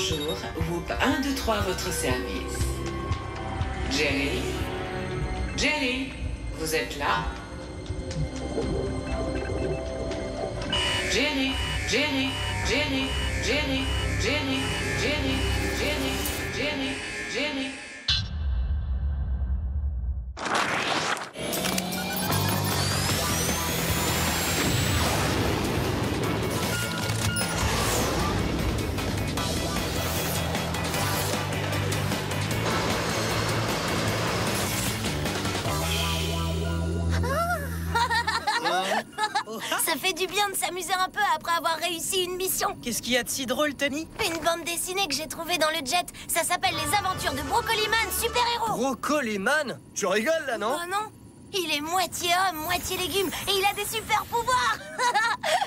Bonjour, Whoop 1, 2, 3 à votre service. Jerry? Jerry, vous êtes là? Jerry, Jerry, Jerry, Jerry, Jerry, Jerry, Jerry, Jerry, Jerry. Ça fait du bien de s'amuser un peu après avoir réussi une mission. Qu'est-ce qu'il y a de si drôle, Tony? Une bande dessinée que j'ai trouvée dans le jet. Ça s'appelle Les Aventures de Brocoliman, super-héros. Brocoliman? Tu rigoles là, non? Oh non, il est moitié homme, moitié légume et il a des super pouvoirs.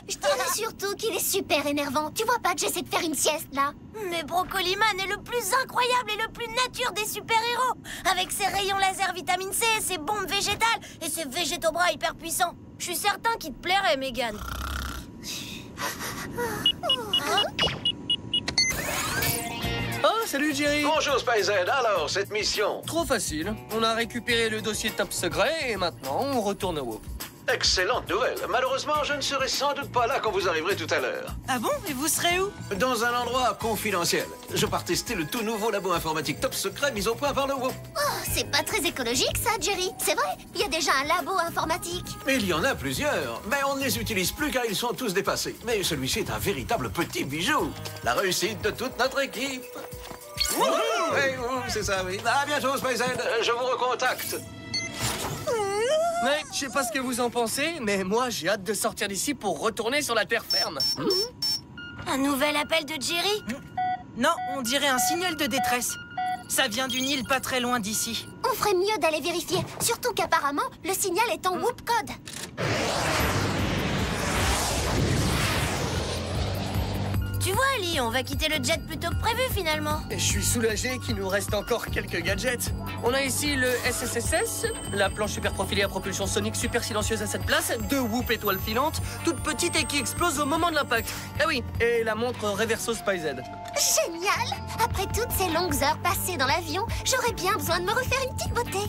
Je dirais surtout qu'il est super énervant. Tu vois pas que j'essaie de faire une sieste, là? Mais Brocoliman est le plus incroyable et le plus nature des super-héros. Avec ses rayons laser vitamine C, ses bombes végétales et ses végétobras hyper puissants. Je suis certain qu'il te plairait, Megan. Oh, salut Jerry! Bonjour Spider, alors cette mission? Trop facile. On a récupéré le dossier top secret et maintenant on retourne au Whoop. Excellente nouvelle. Malheureusement, je ne serai sans doute pas là quand vous arriverez tout à l'heure. Ah bon? Et vous serez où? Dans un endroit confidentiel. Je pars tester le tout nouveau labo informatique top secret mis au point par le Whoop. Oh, c'est pas très écologique, ça, Jerry. C'est vrai, il y a déjà un labo informatique. Mais il y en a plusieurs. Mais on ne les utilise plus car ils sont tous dépassés. Mais celui-ci est un véritable petit bijou. La réussite de toute notre équipe. Oui, c'est ça, oui. À bientôt, Spider. Je vous recontacte. Ouais, je sais pas ce que vous en pensez, mais moi j'ai hâte de sortir d'ici pour retourner sur la terre ferme. Un nouvel appel de Jerry? Non, on dirait un signal de détresse. Ça vient d'une île pas très loin d'ici. On ferait mieux d'aller vérifier. Surtout qu'apparemment, le signal est en Whoop code. Tu vois, Ali, on va quitter le jet plus tôt que prévu, finalement. Et je suis soulagé qu'il nous reste encore quelques gadgets. On a ici le SSSS, la planche super profilée à propulsion sonique super silencieuse à 7 places, 2 Whoop étoiles filantes, toute petite et qui explose au moment de l'impact. Ah oui, et la montre Reverso Spy Z. Génial! Après toutes ces longues heures passées dans l'avion, j'aurais bien besoin de me refaire une petite beauté.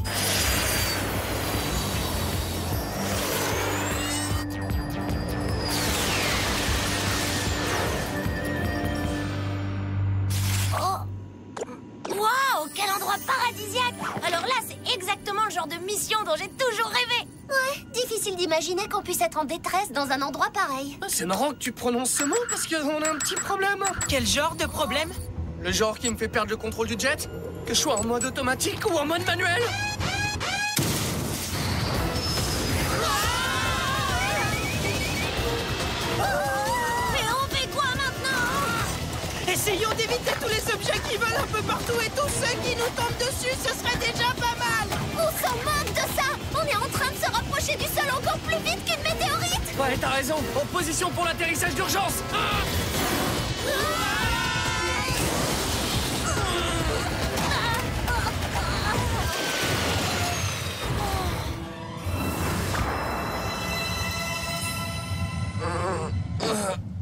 Quel endroit paradisiaque! Alors là, c'est exactement le genre de mission dont j'ai toujours rêvé! Ouais, difficile d'imaginer qu'on puisse être en détresse dans un endroit pareil. C'est marrant que tu prononces ce mot parce qu'on a un petit problème. Quel genre de problème? Le genre qui me fait perdre le contrôle du jet? Que je sois en mode automatique ou en mode manuel? Mais on fait quoi maintenant? Essayons d'éviter tous les objets qui volent un peu partout et tous ceux qui nous tombent dessus, ce serait déjà pas mal. On s'en moque de ça! On est en train de se rapprocher du sol encore plus vite qu'une météorite! Ouais, t'as raison. En position pour l'atterrissage d'urgence.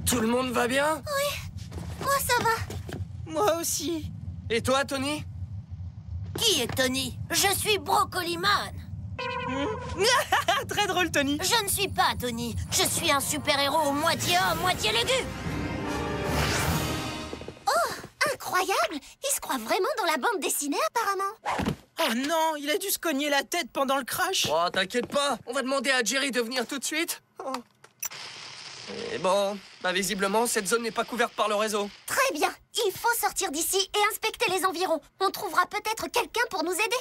Tout le monde va bien? Oui, moi ça va. Moi aussi. Et toi, Tony? Qui est Tony? Je suis Brocoliman. Très drôle, Tony. Je ne suis pas Tony. Je suis un super-héros moitié homme, moitié légume. Oh, incroyable! Il se croit vraiment dans la bande dessinée, apparemment. Oh non, il a dû se cogner la tête pendant le crash. Oh, t'inquiète pas. On va demander à Jerry de venir tout de suite. Oh. Et bon, bah visiblement, cette zone n'est pas couverte par le réseau. Très bien. Il faut sortir d'ici et inspecter les environs. On trouvera peut-être quelqu'un pour nous aider.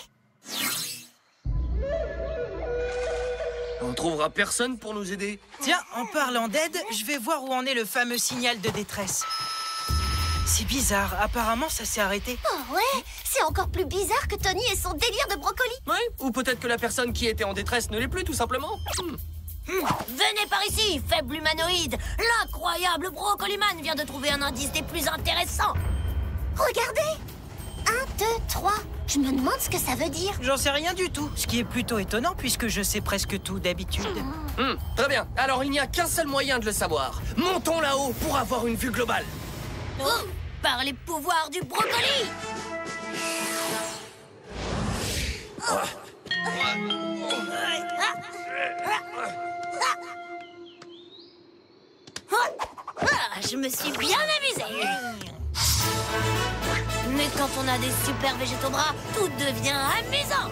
On trouvera personne pour nous aider. Tiens, en parlant d'aide, je vais voir où en est le fameux signal de détresse. C'est bizarre, apparemment ça s'est arrêté. Oh ouais, c'est encore plus bizarre que Tony et son délire de brocoli. Oui, ou peut-être que la personne qui était en détresse ne l'est plus, tout simplement. Venez par ici, faible humanoïde. L'incroyable Brocoliman vient de trouver un indice des plus intéressants. Regardez! 1, 2, 3. Je me demande ce que ça veut dire. J'en sais rien du tout, ce qui est plutôt étonnant puisque je sais presque tout d'habitude. Très bien, alors il n'y a qu'un seul moyen de le savoir. Montons là-haut pour avoir une vue globale. Oh, par les pouvoirs du brocoli. Je me suis bien amusée. Mais quand on a des super végétobras, tout devient amusant.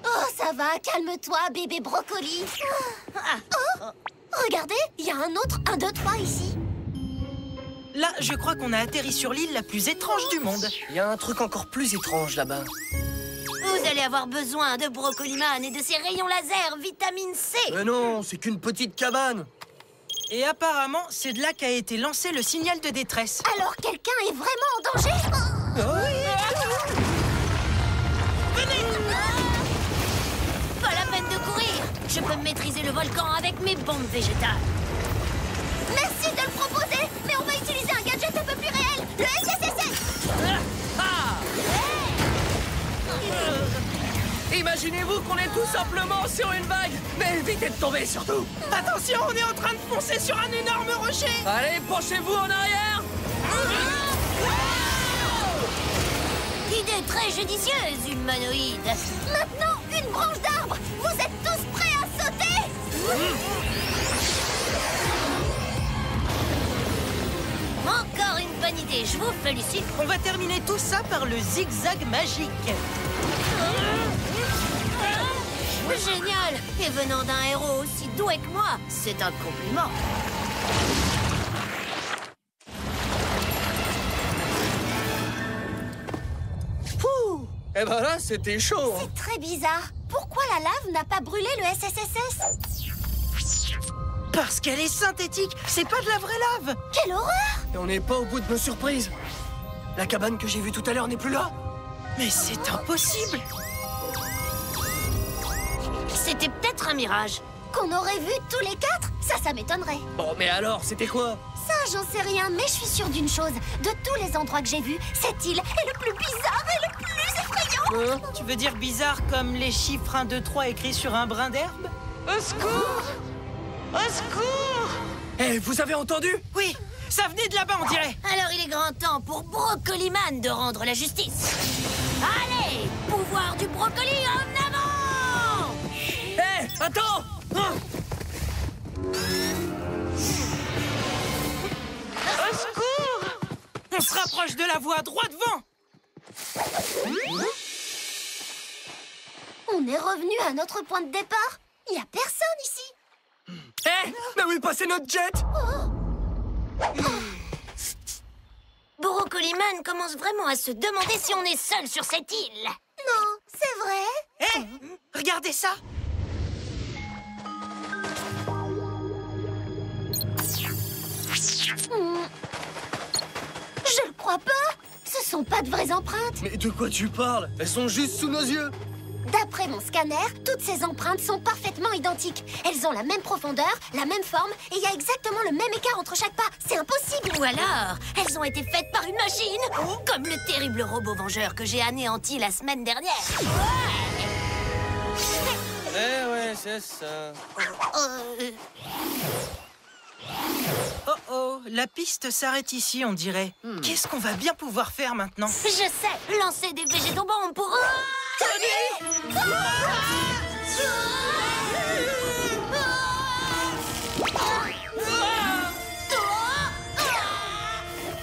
Oh, ça va, calme-toi, bébé brocoli. Oh, regardez, il y a un autre 1, 2, 3 ici. Là, je crois qu'on a atterri sur l'île la plus étrange du monde. Il y a un truc encore plus étrange là-bas. Vous allez avoir besoin de Brocoliman et de ses rayons laser vitamine C. Mais non, c'est qu'une petite cabane. Et apparemment, c'est de là qu'a été lancé le signal de détresse. Alors quelqu'un est vraiment en danger? Venez! Pas la peine de courir. Je peux maîtriser le volcan avec mes bombes végétales. Merci de le proposer, mais on va utiliser un gadget un peu plus réel, le SSSS. Imaginez-vous qu'on est tout simplement sur une vague. Mais évitez de tomber surtout. Attention, on est en train de foncer sur un énorme rocher. Allez, penchez-vous en arrière. Idée très judicieuse, humanoïde. Maintenant, une branche d'arbre. Vous êtes tous prêts à sauter? Encore une bonne idée, je vous félicite. On va terminer tout ça par le zigzag magique. Génial. Et venant d'un héros aussi doué que moi, c'est un compliment. Eh ben là, c'était chaud. C'est très bizarre. Pourquoi la lave n'a pas brûlé le SSSS? Parce qu'elle est synthétique, c'est pas de la vraie lave. Quelle horreur! Et on n'est pas au bout de nos surprises. La cabane que j'ai vue tout à l'heure n'est plus là. Mais c'est impossible. C'était peut-être un mirage. Qu'on aurait vu tous les 4? Ça m'étonnerait. Bon, mais alors, c'était quoi? Ça, j'en sais rien, mais je suis sûre d'une chose. De tous les endroits que j'ai vus, cette île est le plus bizarre et le plus effrayant. Tu veux dire bizarre comme les chiffres 1, 2, 3 écrits sur un brin d'herbe? Au secours! Au secours! Eh, vous avez entendu? Oui, ça venait de là-bas, on dirait. Alors il est grand temps pour Brocoliman de rendre la justice. Allez, pouvoir du brocoli en avant! Eh, attends! Au secours! On se rapproche de la voie, droit devant. On est revenu à notre point de départ. Il n'y a personne ici. Eh, mais où est passé notre jet? Brocoliman commence vraiment à se demander si on est seul sur cette île. Non, c'est vrai. Eh, regardez ça. Je le crois pas. Ce sont pas de vraies empreintes. Mais de quoi tu parles? Elles sont juste sous nos yeux. D'après mon scanner, toutes ces empreintes sont parfaitement identiques. Elles ont la même profondeur, la même forme, et il y a exactement le même écart entre chaque pas. C'est impossible. Ou alors, elles ont été faites par une machine, comme le terrible robot vengeur que j'ai anéanti la semaine dernière. Eh ouais, c'est ça. Oh oh, la piste s'arrête ici, on dirait. Qu'est-ce qu'on va bien pouvoir faire maintenant? Je sais, lancer des végétobombes pour...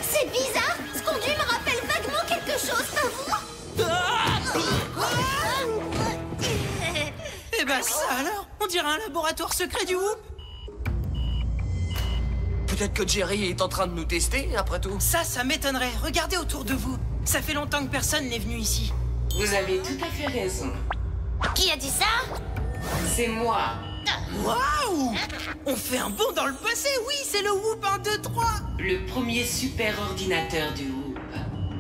C'est bizarre. Ce conduit me rappelle vaguement quelque chose, pas vous? Eh ben ça alors, on dirait un laboratoire secret du Whoop. Peut-être que Jerry est en train de nous tester, après tout. Ça m'étonnerait. Regardez autour de vous. Ça fait longtemps que personne n'est venu ici. Vous avez tout à fait raison. Qui a dit ça? C'est moi. Waouh! On fait un bond dans le passé, oui, c'est le Whoop 1, 2, 3. Le premier super ordinateur du Whoop.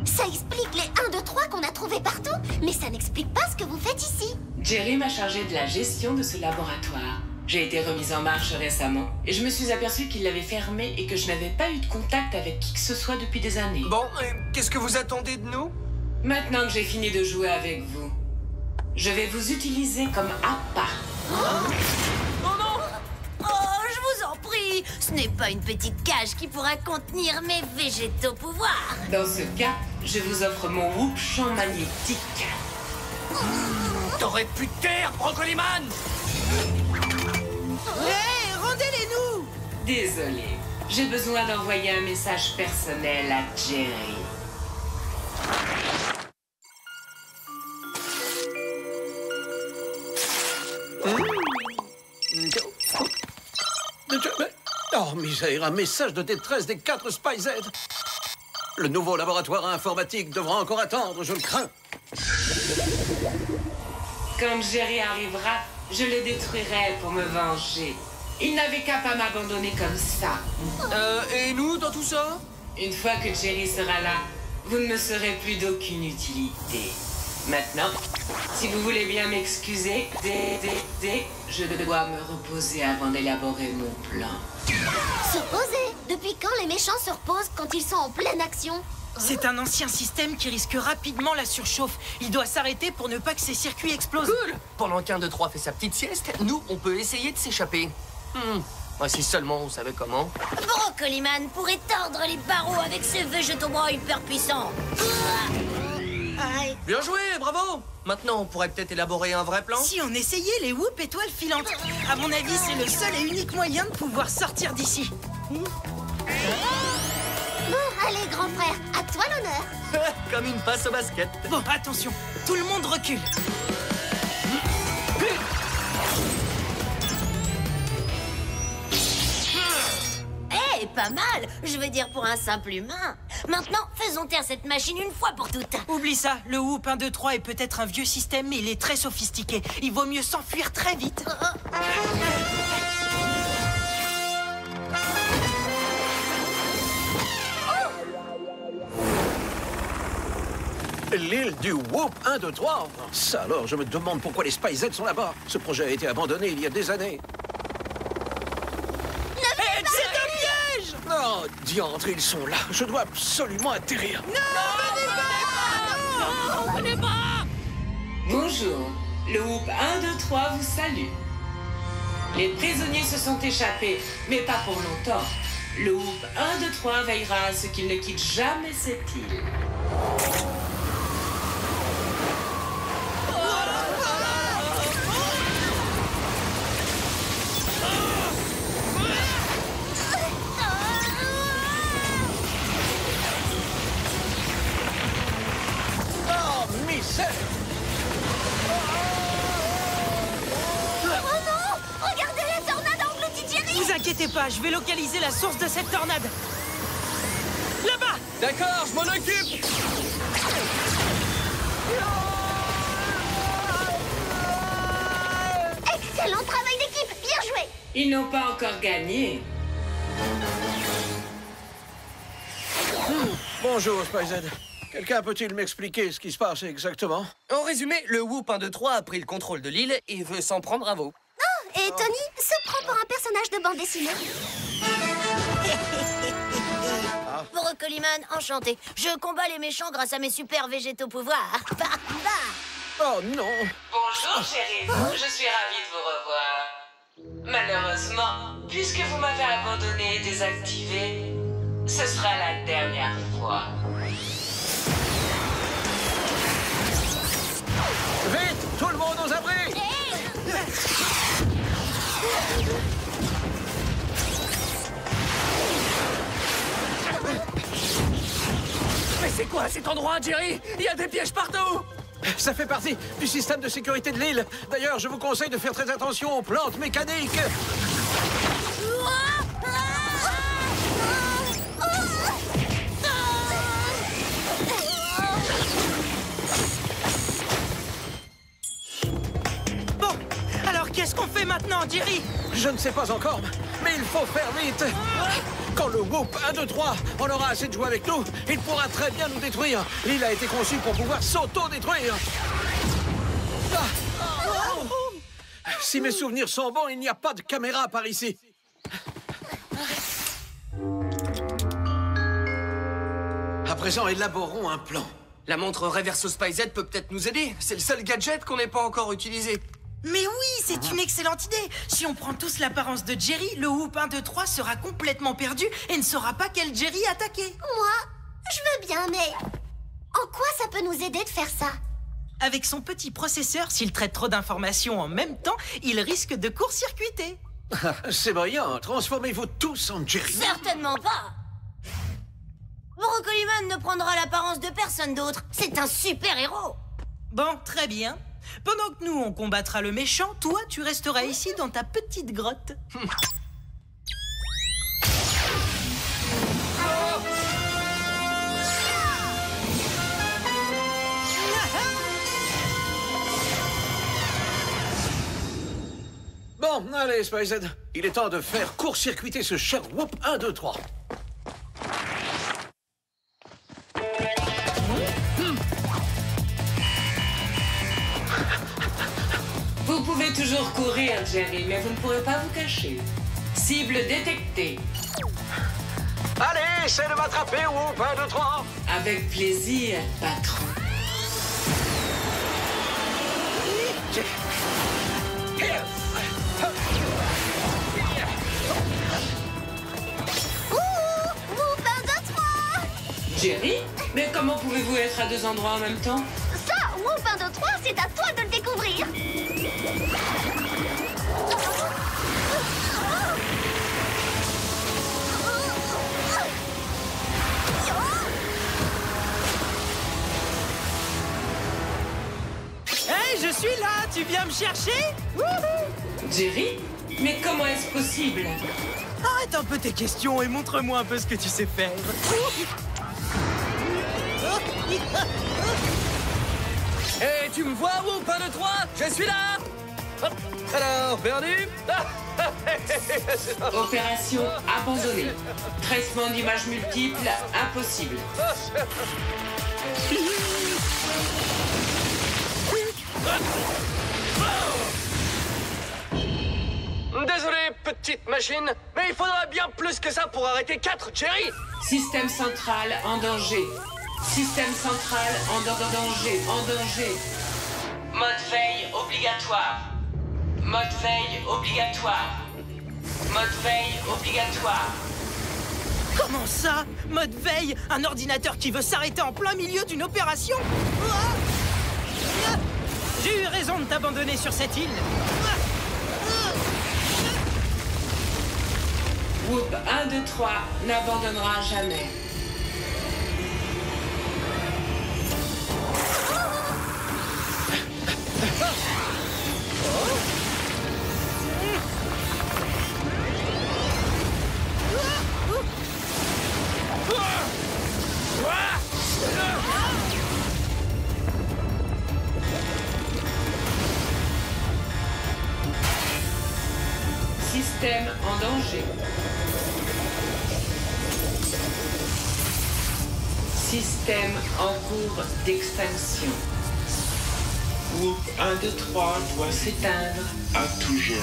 Ça explique les 1, 2, 3 qu'on a trouvés partout, mais ça n'explique pas ce que vous faites ici. Jerry m'a chargé de la gestion de ce laboratoire. J'ai été remise en marche récemment et je me suis aperçue qu'il l'avait fermé et que je n'avais pas eu de contact avec qui que ce soit depuis des années. Bon, qu'est-ce que vous attendez de nous? Maintenant que j'ai fini de jouer avec vous, je vais vous utiliser comme appât. Oh, je vous en prie, avis, ce n'est pas une petite cage qui pourra contenir mes végétaux pouvoirs. Dans ce cas, je vous offre mon Whoop champ magnétique. T'aurais pu te taire, Brocoliman! Hé, rendez-les-nous! Désolé, j'ai besoin d'envoyer un message personnel à Jerry. Oh, misère, un message de détresse des 4 Spy-Z. Le nouveau laboratoire informatique devra encore attendre, je le crains. Quand Jerry arrivera, je le détruirai pour me venger. Il n'avait qu'à pas m'abandonner comme ça. Et nous, dans tout ça? Une fois que Jerry sera là, vous ne me serez plus d'aucune utilité. Maintenant, si vous voulez bien m'excuser, je dois me reposer avant d'élaborer mon plan. Se reposer? Depuis quand les méchants se reposent quand ils sont en pleine action? C'est un ancien système qui risque rapidement la surchauffe. Il doit s'arrêter pour ne pas que ses circuits explosent. Cool! Pendant qu'un de trois fait sa petite sieste, nous, on peut essayer de s'échapper. Si seulement on savait comment. Brocoliman pourrait tordre les barreaux avec ses végétaux bras hyper puissants. Aïe. Bien joué, bravo! Maintenant, on pourrait peut-être élaborer un vrai plan. Si on essayait les Whoop étoiles filantes. À mon avis, c'est le seul et unique moyen de pouvoir sortir d'ici. Bon, allez, grand frère, à toi l'honneur. Comme une passe au basket. Bon, attention, tout le monde recule. Eh, pas mal. Je veux dire pour un simple humain. Maintenant, faisons taire cette machine une fois pour toutes. Oublie ça, le Whoop 1, 2, 3 est peut-être un vieux système, mais il est très sophistiqué. Il vaut mieux s'enfuir très vite. L'île du Whoop 1, 2, 3. Ça alors, je me demande pourquoi les Spy-Z sont là-bas. Ce projet a été abandonné il y a des années. Oh, diantre, ils sont là. Je dois absolument atterrir. Bonjour, le Whoop 1, 2, 3 vous salue. Les prisonniers se sont échappés, mais pas pour longtemps. Le Whoop 1, 2, 3 veillera à ce qu'ils ne quittent jamais cette île. Vous inquiétez pas, je vais localiser la source de cette tornade. Là-bas! D'accord, je m'en occupe. Excellent travail d'équipe, bien joué. Ils n'ont pas encore gagné. Bonjour, Spy-Z. Quelqu'un peut-il m'expliquer ce qui se passe exactement? En résumé, le Whoop 1, 2, 3 a pris le contrôle de l'île et veut s'en prendre à vous. Et Tony se prend pour un personnage de bande dessinée. Brocoliman, enchanté. Je combats les méchants grâce à mes super végétaux pouvoirs. Bah, bah. Oh non! Bonjour, chérie. Je suis ravie de vous revoir. Malheureusement, puisque vous m'avez abandonné et désactivé, ce sera la dernière fois. Vite! Tout le monde aux abris! Mais c'est quoi cet endroit, Jerry? Il y a des pièges partout! Ça fait partie du système de sécurité de l'île. D'ailleurs, je vous conseille de faire très attention aux plantes mécaniques. Bon, alors qu'est-ce qu'on fait maintenant, Jerry? Je ne sais pas encore, mais il faut faire vite. Quand le Whoop 1, 2, 3 en aura assez de jouer avec nous, il pourra très bien nous détruire. L'île a été conçue pour pouvoir s'auto-détruire. Si mes souvenirs sont bons, il n'y a pas de caméra par ici. À présent, élaborons un plan. La montre Reverso Spy-Z peut peut-être nous aider. C'est le seul gadget qu'on n'ait pas encore utilisé. Mais oui, c'est une excellente idée. Si on prend tous l'apparence de Jerry, le Whoop 1, 2, 3 sera complètement perdu et ne saura pas quel Jerry attaquer. Moi, je veux bien, mais en quoi ça peut nous aider de faire ça? Avec son petit processeur, s'il traite trop d'informations en même temps, il risque de court-circuiter. C'est brillant. Transformez-vous tous en Jerry. Certainement pas. Brocoliman ne prendra l'apparence de personne d'autre. C'est un super-héros. Bon, très bien. Pendant que nous, on combattra le méchant, toi, tu resteras ici dans ta petite grotte. Bon, allez, Spyzed. Il est temps de faire court-circuiter ce cher Whoop 1, 2, 3. Vous pouvez toujours courir, Jerry, mais vous ne pourrez pas vous cacher. Cible détectée. Allez, essaie de m'attraper, Whoop 1, 2, 3. Avec plaisir, patron. Whoop 1, 2, 3. Jerry? Mais comment pouvez-vous être à deux endroits en même temps? Ça, Whoop 1, 2, 3, c'est à toi de le découvrir. Hey, je suis là. Tu viens me chercher? Wouhou! Jerry? Mais comment est-ce possible? Arrête un peu tes questions et montre-moi un peu ce que tu sais faire. Hé, tu me vois, Whoop 1, 2, 3? Je suis là. Hop. Alors, perdu? Opération abandonnée. Traitement d'images multiples impossible. Désolé, petite machine, mais il faudra bien plus que ça pour arrêter 4 Jerry. Système central en danger. Système central en danger. Mode veille obligatoire. Mode veille obligatoire. Mode veille obligatoire. Comment ça? Mode veille? Un ordinateur qui veut s'arrêter en plein milieu d'une opération? J'ai eu raison de t'abandonner sur cette île. Whoop 1, 2, 3 n'abandonnera jamais. Système en danger. Système en cours d'extinction. Whoop 1, 2, 3 doit s'éteindre à tout jamais.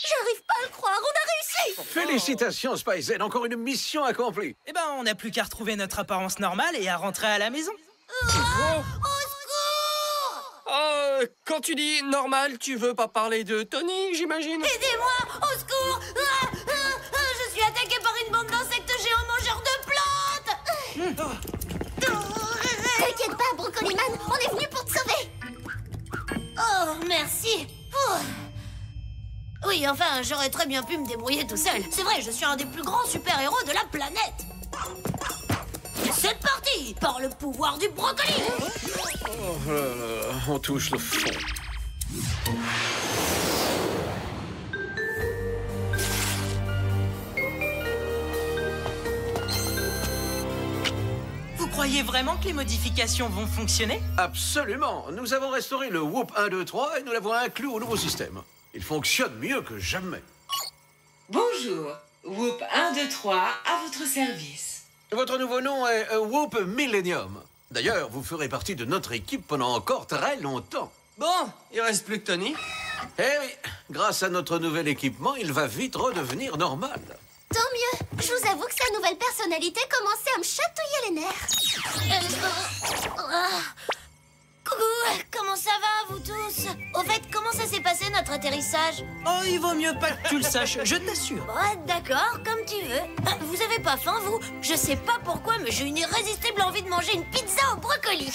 J'arrive pas à le croire, on a réussi. Félicitations, Spyzed. Encore une mission accomplie. Eh ben, on n'a plus qu'à retrouver notre apparence normale et à rentrer à la maison. Au secours! Quand tu dis normal, tu veux pas parler de Tony, j'imagine? Aidez-moi! Au secours! Je suis attaqué par une bande d'insectes géants mangeurs de plantes! T'inquiète pas, Brocoliman, on est venu pour te sauver. Oh, merci! Oui, enfin, j'aurais très bien pu me débrouiller tout seul. C'est vrai, je suis un des plus grands super-héros de la planète. C'est parti! Par le pouvoir du brocoli! Oh là là, on touche le fond. Vous croyez vraiment que les modifications vont fonctionner? Absolument. Nous avons restauré le Whoop 1, 2, 3 et nous l'avons inclus au nouveau système. Il fonctionne mieux que jamais. Bonjour, Whoop 1, 2, 3 à votre service. Votre nouveau nom est Whoop Millennium. D'ailleurs, vous ferez partie de notre équipe pendant encore très longtemps. Bon, il reste plus que Tony. Eh oui, grâce à notre nouvel équipement, il va vite redevenir normal. Tant mieux. Je vous avoue que sa nouvelle personnalité commençait à me chatouiller les nerfs. Coucou, comment ça va, vous tous? Au fait, comment ça s'est passé notre atterrissage? Oh, il vaut mieux pas que tu le saches, je t'assure. Ouais, d'accord, comme tu veux. Vous avez pas faim, vous? Je sais pas pourquoi, mais j'ai une irrésistible envie de manger une pizza au brocoli.